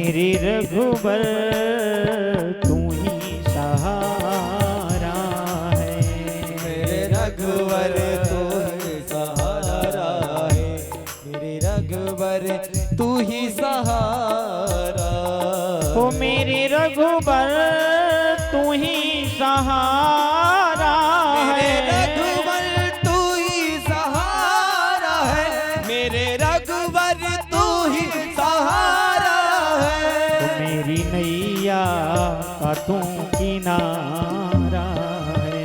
मेरे रघुवर तू ही सहारा है। मेरे रघुवर तू ही सहारा है। मेरे रघुवर तू ही सहारा। ओ मेरे रघुवर तू ही सहारा है। रघुवर तू ही सहारा है। मेरे रघुवर तू ही सहारा है। ओ मेरी नैया का तू किनारा है।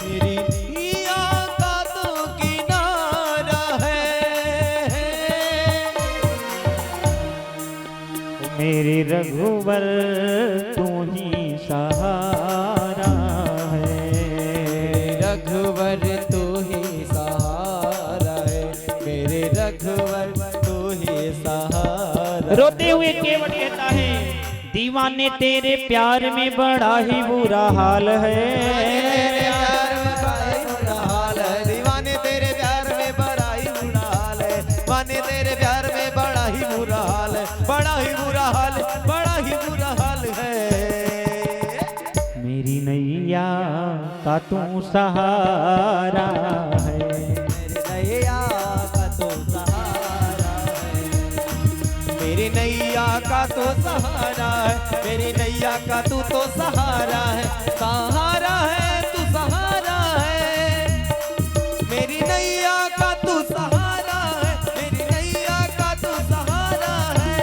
मेरी नैया का तू किनारा है। ओ मेरे रघुवर तू ही सहारा है। रघुवर तू ही सहारा है। मेरे रघुवर तू ही सहारा। रोते हुए केवट कहता है दीवाने तेरे प्यार में बड़ा ही बुरा हाल है। दीवाने तेरे प्यार में बड़ा ही बुरा हाल है। दीवाने तेरे प्यार में बड़ा ही बुरा हाल है। बड़ा ही बुरा हाल, बड़ा ही बुरा हाल है। मेरी नैया का तू सहारा है। मेरी नैया का तो सहारा है। मेरी नैया का तू तो सहारा है। सहारा है तू सहारा है। मेरी नैया का तू सहारा है। मेरी नैया का तू सहारा है।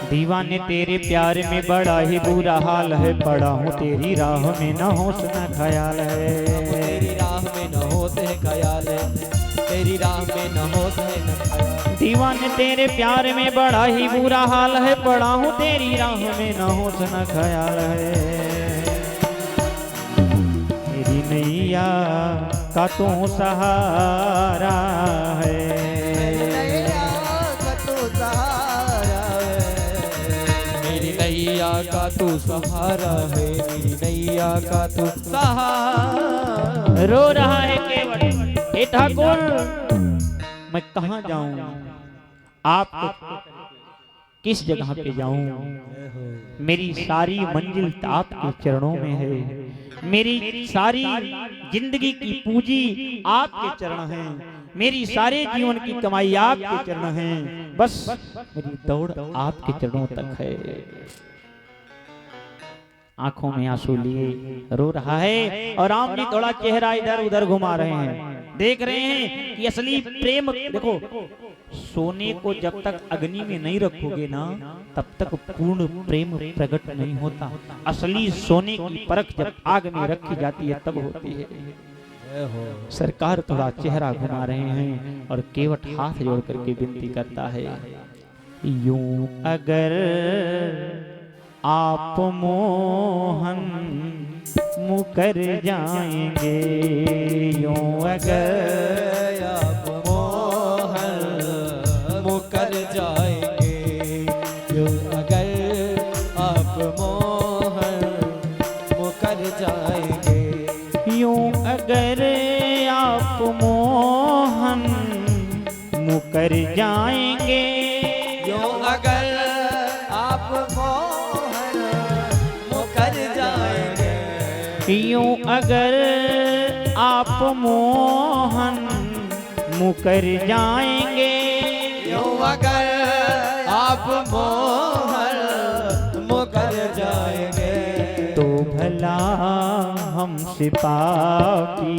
दीवाने तेरे प्यार में बड़ा ही बुरा हाल है। पड़ा हूँ तेरी राह में न होश न ख्याल है। तेरी राह में न होते ख्याल है। तेरी राह में न होते न ख्याल। दीवाने तेरे प्यार में बड़ा ही बुरा हाल है। पड़ा हूँ तेरी राह में न होश न ख्याल है। मेरी नैया का तू सहारा है। मेरी नैया का तू सहारा है। मेरी नैया का तू सहारा है। मेरी नैया का तू सहारा। रो रहा है केवट, हे ठाकुर मैं कहाँ जाऊं, आप किस जगह पे जाऊं। मेरी सारी मंजिल आपके चरणों में है। मेरी सारी जिंदगी की पूंजी आपके चरण हैं। मेरी सारे जीवन की कमाई आपके चरण हैं। बस मेरी दौड़ आपके चरणों तक है। आंखों में आंसू लिए रो रहा है और राम जी थोड़ा चेहरा इधर उधर घुमा रहे हैं। देख रहे हैं कि असली प्रेम, देखो सोने को जब तक अग्नि में नहीं रखोगे ना तब तक पूर्ण प्रेम प्रकट नहीं होता। असली सोने की परख जब आग में रखी जाती है तब होती है। सरकार थोड़ा चेहरा घुमा रहे हैं और केवट हाथ जोड़ करके विनती करता है, यूं अगर आप मोहन मुकर जाएंगे, यूं अगर आप मोहन मुकर जाएंगे। यूं अगर आप मोहन मुकर जाएंगे। यूं अगर आप मोहन मुकर जाएंगे। यूं अगर आप मोहन मुकर जाएंगे। यूं अगर आप मोहन मुकर जाएंगे। यूं अगर आप मोहन मुकर जाएंगे। तो भला हमसे पापी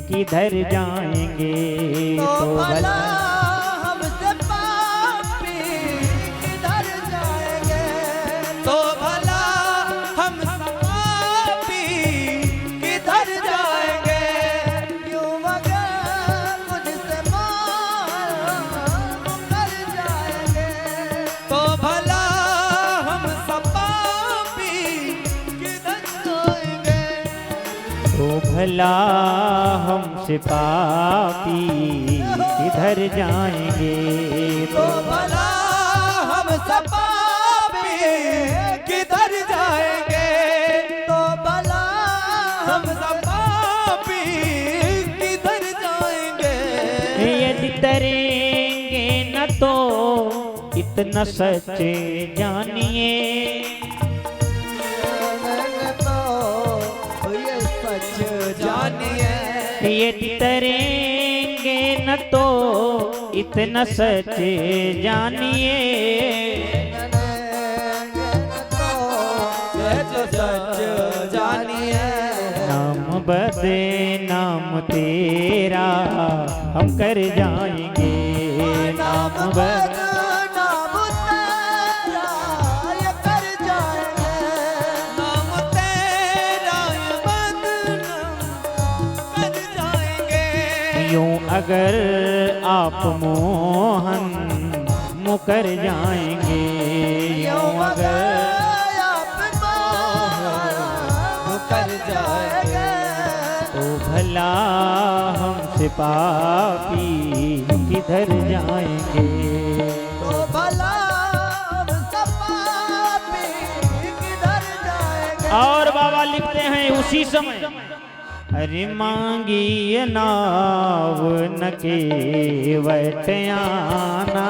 किधर जाएंगे। तो भला हमसे पापी किधर जाएंगे। तो भला हमसे पापी किधर जाएंगे। यूं अगर मुझसे मुकर जाएंगे। तो भला हम सब पापी किधर जाएंगे। तो भला हमसे पापी किधर जाएंगे। तो भला हम सब पापी किधर जाएंगे। तो भला हम सब पापी किधर जाएंगे। यदि तरेंगे न तो इतना सच जानिए। तो ये सच जानिए, ये तरेंगे न तो इतना सच जानिए। सच जानिए, नाम बदे नाम तेरा हम कर जाएंगे। नाम बद नाम तेरा ये कर जाएंगे, नाम तेरा ये बदनाम कर जाएंगे। यूं अगर आप मोहन मुकर जाएंगे, यूं अगर कर जाएंगे, तो भला हमसे पापी किधर जाएंगे। तो भला हमसे पापी किधर जाएंगे। और बाबा लिखते हैं उसी समय, अरे मांगी ये नाव न के वटयाना,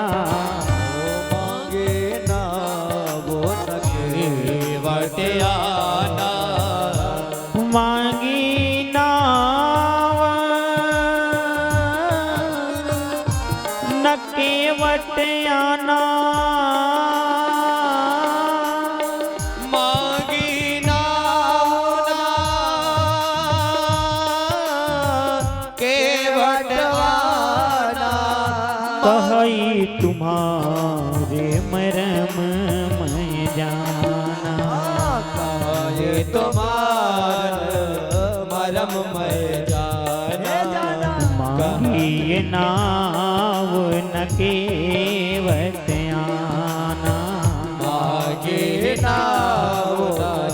मांगे ना वो न के वटयाना, मांगी नाव न केवट आना, मांगी नाव केवट आना, कही तुम्हारे मरम मैं जाना, ये तुम्हार मरम मैं जाना, मांगी ये नाव न केवट आना, मांगे नाव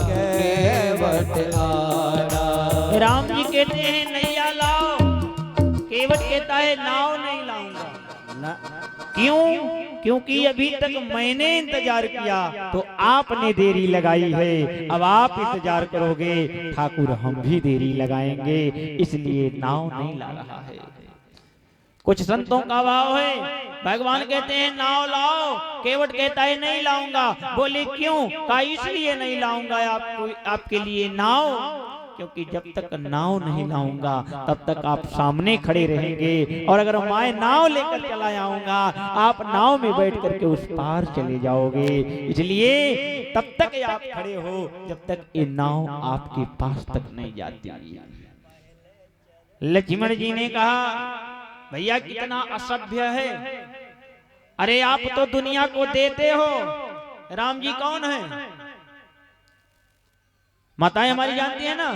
केवट आना। राम जी कहते हैं नैया लाओ, केवट कहता है नाव नहीं लाऊंगा। क्यों? क्योंकि अभी तक मैंने इंतजार किया तो आपने देरी लगाई है, अब आप इंतजार करोगे ठाकुर हम भी देरी लगाएंगे, इसलिए नाव नहीं ला रहा है। कुछ संतों का भाव है, भगवान कहते हैं नाव लाओ, केवट कहता है नहीं लाऊंगा। बोले क्यों? कहा इसलिए नहीं लाऊंगा आपके लिए नाव, क्योंकि जब तक नाव नहीं लाऊंगा तब तक आप सामने खड़े रहेंगे, और अगर मैं नाव लेकर चला आऊंगा आप नाव में बैठ करके उस पार चले जाओगे, इसलिए तब तक आप खड़े हो जब तक ये नाव आपके पास तक नहीं जाती। लक्ष्मण जी ने कहा भैया कितना असभ्य है, अरे आप तो दुनिया को देते हो, राम जी कौन है? माताएं हमारी जानती है ना,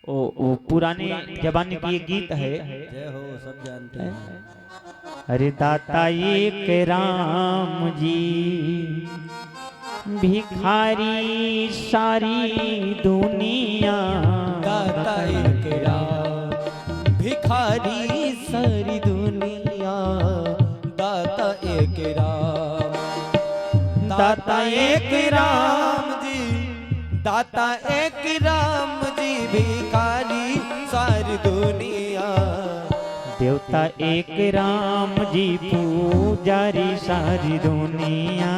वो पुराने जमाने की एक गीत है, जय हो सब जानते हैं। अरे दाता एक राम जी भिखारी सारी दुनिया, दाता एक राम भिखारी सारी दुनिया, दाता एक राम, दाता एक राम जी, दाता एक राम जी भिखारी सारी दुनिया, देवता एक राम जी पुजारी सारी दुनिया,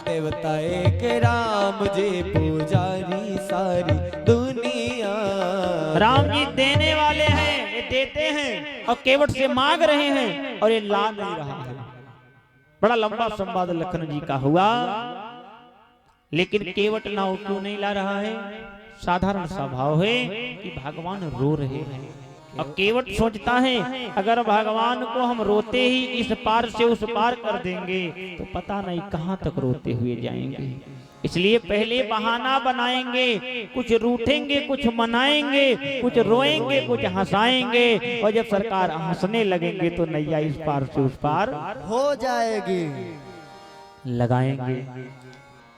देवता एक राम जी पुजारी सारी दुनिया। राम जी देने वाले हैं, ये देते हैं और केवट से मांग रहे हैं और ये ला नहीं रहा है। बड़ा लंबा संवाद लखन जी का हुआ, लेकिन केवट नाव क्यों नहीं ला रहा है? साधारण सा भाव है कि भगवान रो रहे हैं, और केवट सोचता है अगर भगवान को हम रोते ही इस पार से उस पार कर देंगे तो पता नहीं कहां तक रोते हुए जाएंगे, इसलिए पहले बहाना बनाएंगे, कुछ रूठेंगे, कुछ मनाएंगे, कुछ रोएंगे, कुछ हंसाएंगे, और जब सरकार हंसने लगेंगे तो नैया इस पार से उस पार हो जाएगी, लगाएंगे।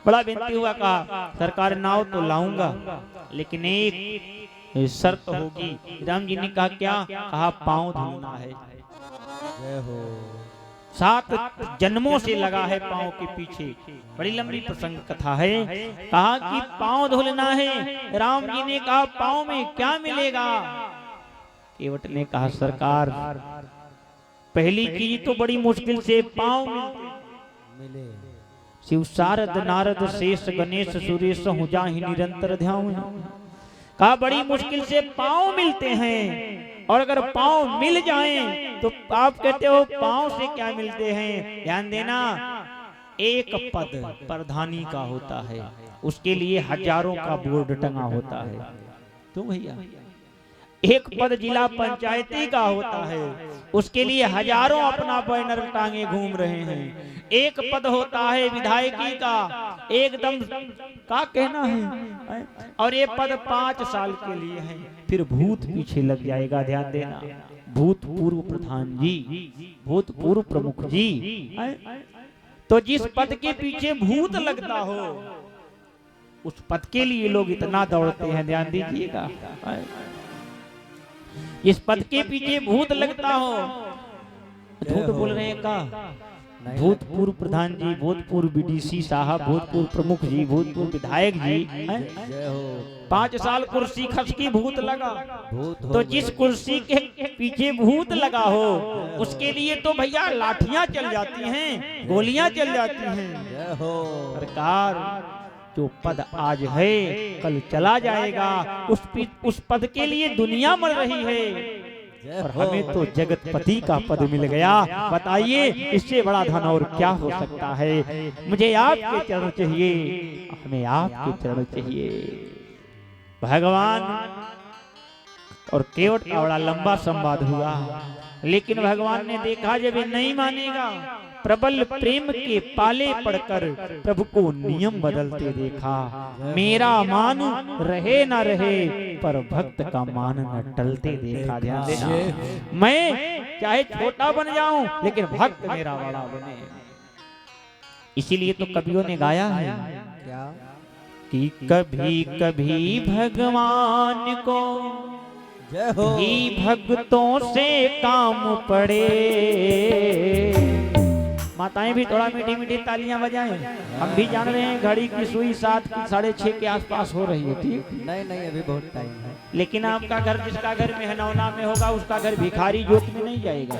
बड़ा विनती हुआ, कहा सरकार नाव तो लाऊंगा लेकिन एक शर्त होगी। राम जी ने कहा क्या? कहा पांव धोना है। जय हो। 7 जन्मों से लगा है पांव के पीछे, बड़ी लंबी प्रसंग कथा है। कहा कि पांव धुलना है। राम जी ने कहा पांव में क्या मिलेगा? केवट ने कहा सरकार पहली चीज तो बड़ी मुश्किल से पांव मिलते, मिले। शिव शारद नारद शेष गणेश सुरेश हूँ जाहि निरंतर ध्यान। कहा बड़ी मुश्किल से पांव मिलते हैं, और अगर पांव मिल जाएं तो आप कहते हो पांव से क्या मिलते हैं। ध्यान देना, एक पद प्रधानी का होता है, उसके लिए हजारों का बोर्ड टंगा होता है। तो भैया एक पद जिला पंचायती का होता है, उसके लिए हजारों अपना बैनर टांगे घूम रहे हैं। एक पद होता है विधायकी का, एकदम का कहना है, और ये पद 5 साल के लिए है, फिर भूत पीछे लग जाएगा। ध्यान देना, भूतपूर्व प्रधान जी, भूतपूर्व प्रमुख जी। तो जिस पद के पीछे भूत लगता हो, उस पद के लिए लोग इतना दौड़ते हैं। ध्यान दीजिएगा, इस पद के पीछे भूत लगता हो। झूठ बोल रहे हैं का? भूतपूर्व प्रधान जी, भूतपूर्व बीडीसी साहब, भूतपूर्व प्रमुख जी, भूतपूर्व विधायक जी, 5 साल कुर्सी खसकी भूत लगा। तो जिस कुर्सी के पीछे भूत लगा हो, उसके लिए तो भैया लाठियां चल जाती हैं, गोलियां चल जाती हैं। सरकार, जो पद आज है कल चला जाएगा, उस पद के लिए दुनिया मर रही है, और हमें तो जगतपति का पद मिल गया। बताइए इससे बड़ा धन और क्या हो सकता है। मुझे आपके चरण चाहिए, हमें आपके चरण चाहिए। भगवान और केवट का बड़ा लंबा संवाद हुआ, लेकिन भगवान ने देखा जब ये नहीं मानेगा, प्रबल प्रेम के पाले पड़कर प्रभु को नियम बदलते देखा। मेरा मान रहे ना रहे, पर भक्त का मान न टलते देखा। ध्यान देना, मैं चाहे छोटा बन जाऊं, लेकिन भक्त मेरा बड़ा बने। इसीलिए तो कवियों ने गाया है क्या कि कभी कभी भगवान को ही भक्तों से काम पड़े। माताएं भी थोड़ा मीठी मीठी तालियां बजाएं। हम भी जान रहे हैं घड़ी की सुई 7 की 6:30 के आसपास हो रही है, ठीक? नहीं अभी बहुत टाइम है। लेकिन आपका घर, जिसका घर मेहनौना में होगा, उसका घर भिखारी जोत में नहीं जाएगा,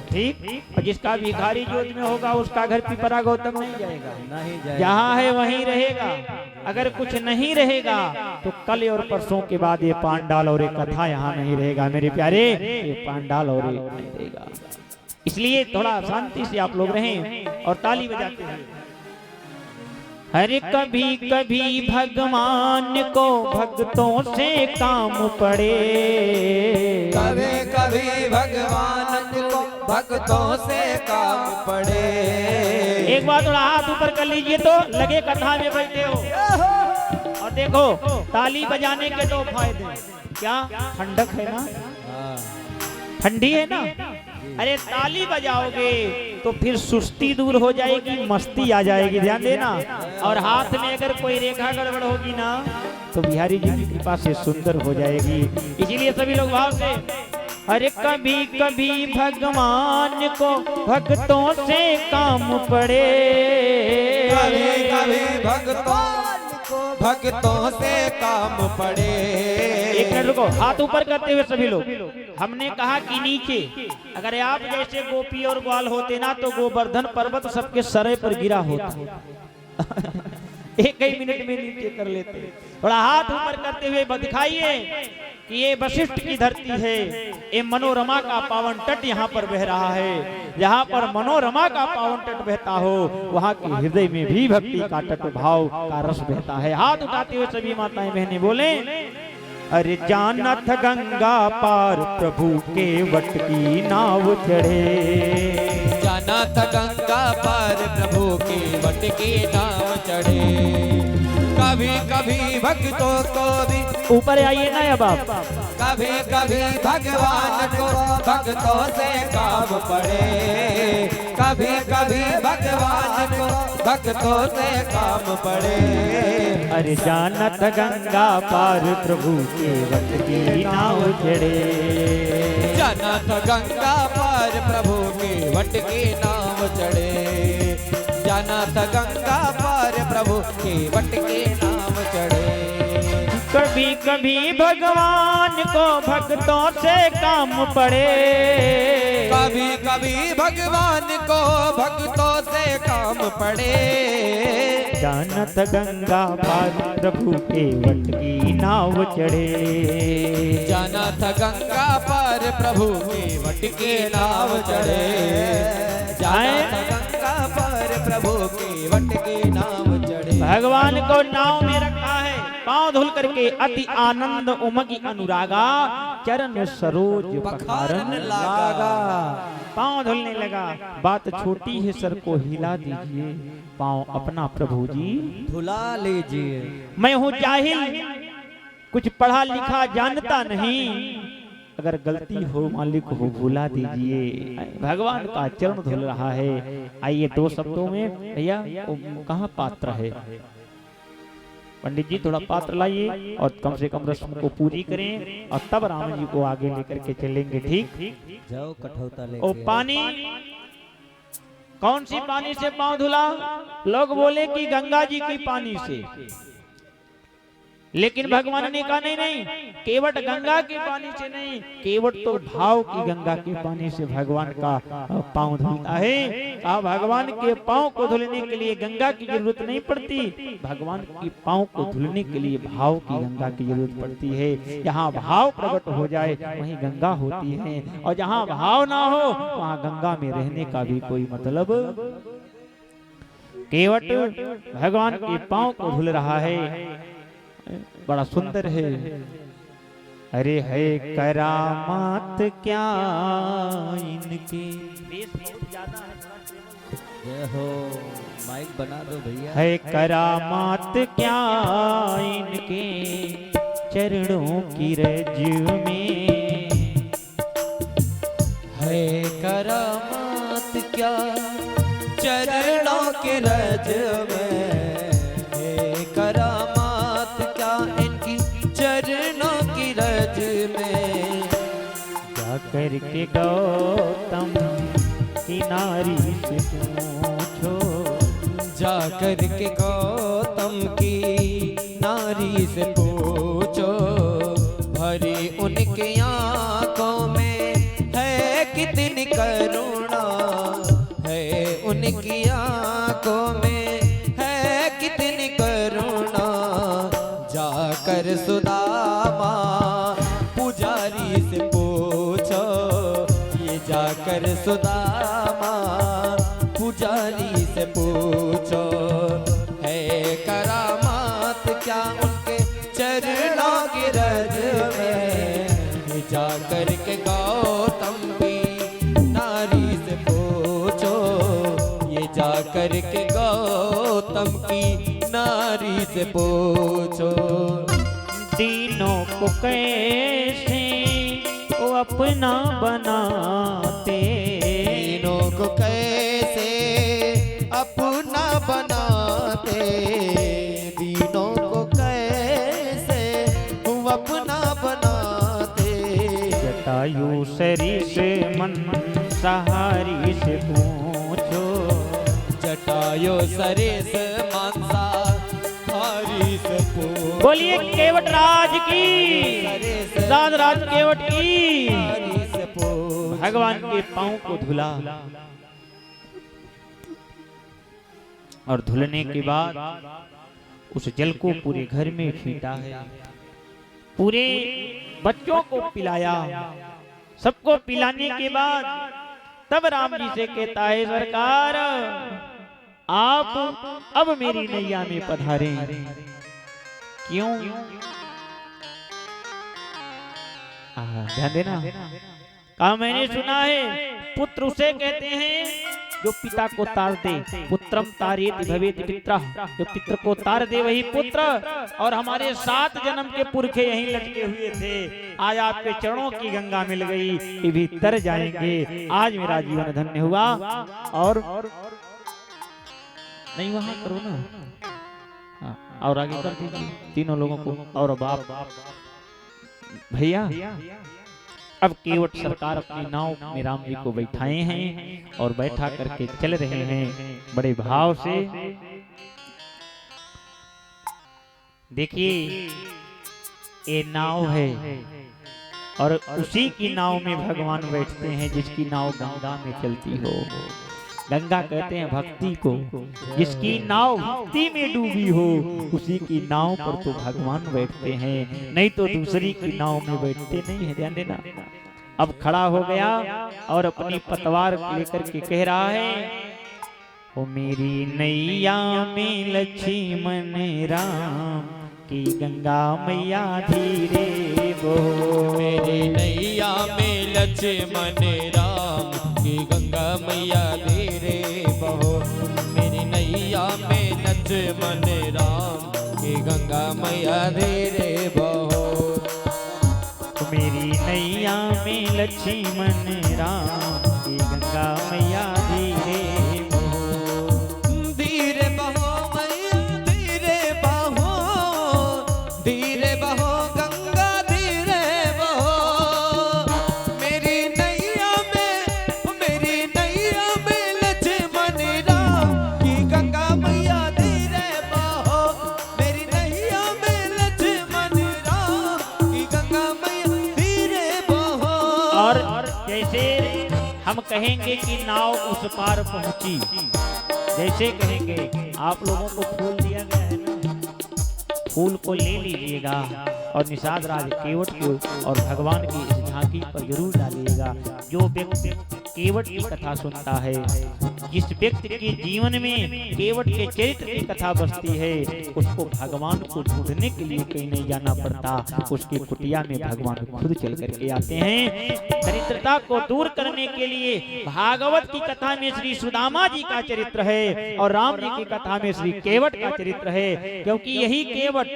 ठीक? और जिसका भिखारी जोत में होगा, उसका घर पिपरा गौतम नहीं जाएगा, नहीं जाएगा। जहाँ है वहीं रहेगा। अगर कुछ नहीं रहेगा तो कल और परसों के बाद ये पांडाल और ये कथा यहाँ नहीं रहेगा मेरे प्यारे, ये पांडाल और ये नहीं रहेगा। इसलिए थोड़ा शांति से आप लोग रहें और ताली बजाते हैं। अरे कभी कभी भगवान को भक्तों से काम पड़े, कभी कभी भगवान को भक्तों से काम पड़े। एक बार थोड़ा हाथ ऊपर कर लीजिए तो लगे कथा में बैठे हो। और देखो ताली बजाने के 2 फायदे, क्या? ठंडक है ना, ठंडी है ना। अरे ताली बजाओगे तो फिर सुस्ती दूर हो जाएगी, मस्ती आ जाएगी। ध्यान देना, और हाथ में अगर कोई रेखा गड़बड़ होगी ना, तो बिहारी जी की कृपा से सुंदर हो जाएगी। इसीलिए सभी लोग भाव से, अरे कभी कभी भगवान को भक्तों से काम पड़े, कभी कभी भक्तों से काम पड़े। एक मिनट रुको, हाथ ऊपर करते हुए सभी लोग। हमने कहा कि नीचे, अगर आप जैसे गोपी और ग्वाल होते ना, तो गोवर्धन पर्वत सबके सर पर गिरा होता। एक ही मिनट में नीचे कर लेते। थोड़ा हाथ ऊपर करते हुए दिखाइए कि ये वशिष्ठ की धरती है, ये मनोरमा का पावन तट यहाँ पर बह रहा है। जहाँ पर मनोरमा का पावन तट बहता हो, वहाँ के हृदय में भी भक्ति का तट भाव का रस बहता है। हाथ उठाते हुए सभी माताएं बहनें बोले, अरे जानत गंगा पार प्रभु के वट की नाव चढ़े, जानत गंगा पार प्रभु के वट की नाव चढ़े। कभी कभी भक्तों को भी, ऊपर आइए ना अब आप, कभी कभी भगवान को भक्तों से काम पड़े, कभी कभी भगवान को भक्तों से काम पड़े। अरे जानत गंगा पार प्रभु के वट की नाव चढ़े, जानत गंगा पार प्रभु के वट की नाव चढ़े, जानत गंगा पार प्रभु के वट के नाम चढ़े। कभी कभी भगवान को भक्तों से काम पड़े, कभी कभी भगवान को भक्तों से काम पड़े। जानत गंगा पार प्रभु के वट की नाव चढ़े। जाना था गंगा पार प्रभु के वट के नाव चढ़े। जाना था गंगा पार प्रभु के वट के नाव चढ़े। भगवान को नाव में रखा है, पांव धुल करके अति आनंद उमगी अनुरागा, चरण सरोज पखारन लागा। पांव धुलने लगा, बात छोटी है सर को हिला दीजिए, पांव अपना प्रभु जी धुला लीजिए। मैं हूँ जाहिल, कुछ पढ़ा लिखा जानता नहीं, अगर गलती हो मालिक हो भुला दीजिए। भगवान का चरण धुल रहा है। आइए दो शब्दों में भैया कहाँ पात्र है, पंडित जी थोड़ा पात्र लाइए और कम से कम रस्म को पूरी करें और तब राम जी को आगे लेकर के चलेंगे। ठीक जाओ कठौता ले। ओ पानी, कौन सी पानी से पांव धुला? लोग बोले कि गंगा जी की पानी से, लेकिन भगवान ने कहा नहीं नहीं, केवट गंगा के पानी से नहीं, केवट तो भाव की गंगा के पानी से भगवान का पांव धुलता है। कहा भगवान के पांव को धुलने के लिए गंगा की जरूरत नहीं पड़ती, भगवान के पांव को धुलने के लिए भाव की गंगा की जरूरत पड़ती है। जहाँ भाव प्रकट हो जाए वहीं गंगा होती है, और जहाँ भाव ना हो वहाँ गंगा में रहने का भी कोई मतलब। केवट भगवान के पांव को धुल रहा है, बड़ा सुंदर है। अरे है करामात क्या इनके, जय हो, माइक बना दो भैया। है करामात क्या इनके चरणों की रज में, है करामात क्या चरणों के रज में, है करामात क्या इनकी चरणों की रज में। जाकर के गौतम की नारी से पूछो, जाकर के गौतम की नारी से पूछो, भरी उनकी आंखों में है कितनी करुणा, है उनकी आंखों में है कितनी करुणा। जाकर सुदामा पुजारी से पूछो, ये जाकर सुदामा पुजारी से पूछो, है करामात क्या उनके चरणों की रज में। जाकर के गौतम की नारी से पूछो, ये जाकर के गौतम की नारी से पूछो। तीनों को कैसे वो अपना बनाते, तीनों को कैसे अपना बनाते, तीनों को कैसे वो अपना बनाते। जटायु सरिस मंसाहारी से पूछो, जटायु सरिस मंसाहारी से पूछो। बोलिए केवट राज की, राज राज केवट की। से पूछो। भगवान के पांव को धुला और धुलने के बाद उस जल को पूरे घर में छींटा है, पूरे बच्चों को पिलाया। सबको पिलाने के बाद तब राम जी से कहता है सरकार आप अब मेरी नैया में पधारे। क्यों? ध्यान देना। कहा मैंने सुना है पुत्र उसे कहते हैं जो पिता को तार दे, पुत्रम तारेति भवेति पित्रः, जो पित्र को तार दे वही पुत्र। और हमारे 7 जन्म के पुरखे यहीं लटके हुए थे, आज आपके चरणों की गंगा मिल गई, ये भी तर जाएंगे। आज मेरा जीवन धन्य हुआ। और नहीं वहां करो ना, और आगे कर दीजिए तीनों लोगों को। और बाप भैया अब केवट सरकार अपनी नाव में राम जी को बैठाए हैं और बैठा करके चल रहे हैं बड़े भाव से। देखिए ये नाव है, और उसी की नाव में भगवान बैठते हैं जिसकी नाव गंगा में चलती हो। गंगा कहते हैं भक्ति को, जिसकी नाव भक्ति में डूबी हो उसी की नाव पर तो भगवान बैठते हैं, नहीं तो दूसरी की नाव में बैठते नहीं है। ध्यान देना। अब खड़ा हो गया और अपनी पतवार लेकर के कह रहा है, ओ मेरी नैया में लक्ष्मण राम की गंगा मैया धीरे बहो। मेरी नैया में लक्ष्मण राम की गंगा मैया धीरे बहो। मेरी नैया में लक्ष्मण राम की गंगा मैया धीरे बहो। मेरी नैया में लक्ष्मण राम की गंगा मैया धीरे बहो। धीरे बहो मैया धीरे बहो, धीरे बहो गंगा धीरे बहो। मेरी नैया में लक्ष्मण राम की गंगा मैया धीरे बहो। मेरी नैया में लक्ष्मण राम की गंगा मैया धीरे बहो। और जैसे हम कहेंगे कि नाव उस पार पहुंची, जैसे कहेंगे आप लोगों को फूल दिया गया है ना, फूल को ले लीजिएगा और निषाद राज केवट को और भगवान की इस झांकी पर जरूर डालिएगा। जो व्यक्ति केवट की कथा सुनता है, जिस व्यक्ति के जीवन में केवट के चरित्र की कथा बसती है, उसको भगवान को ढूंढने के लिए कहीं नहीं जाना पड़ता, उसकी कुटिया में भगवान खुद चल करके आते हैं। दरिद्रता को दूर करने के लिए भागवत की कथा में श्री सुदामा जी का चरित्र है और राम जी की कथा में श्री केवट का चरित्र है, क्योंकि यही केवट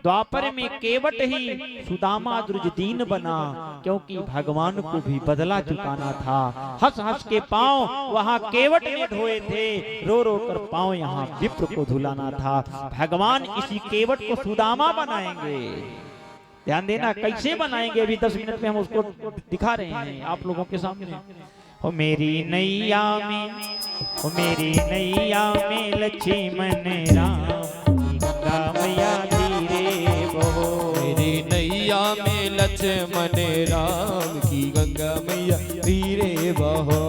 द्वापर में केवट ही सुदामा द्रुजदीन बना, क्योंकि भगवान को भी बदला चुकाना था। हंस हंस के पांव वहां केवट ने धोए थे, रो रो कर पांव यहाँ विप्र को धुलाना था। भगवान इसी केवट को सुदामा बनाएंगे। ध्यान देना कैसे बनाएंगे, अभी 10 मिनट में हम उसको दिखा रहे हैं आप लोगों के सामने। हो मेरी नैया में, हो मेरी नैया में लक्ष्मण राम की गंगा मैया धीरे बहो। मेरी नैया में लक्ष्मण राम की गंगा मैया धीरे बहो।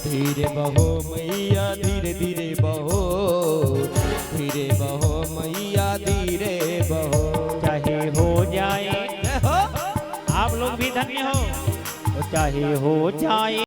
धीरे बहो मैया धीरे धीरे बहो, धीरे बहो मैया धीरे बहो। चाहे हो जाए, आप लोग भी धन्य हो, चाहे हो जाए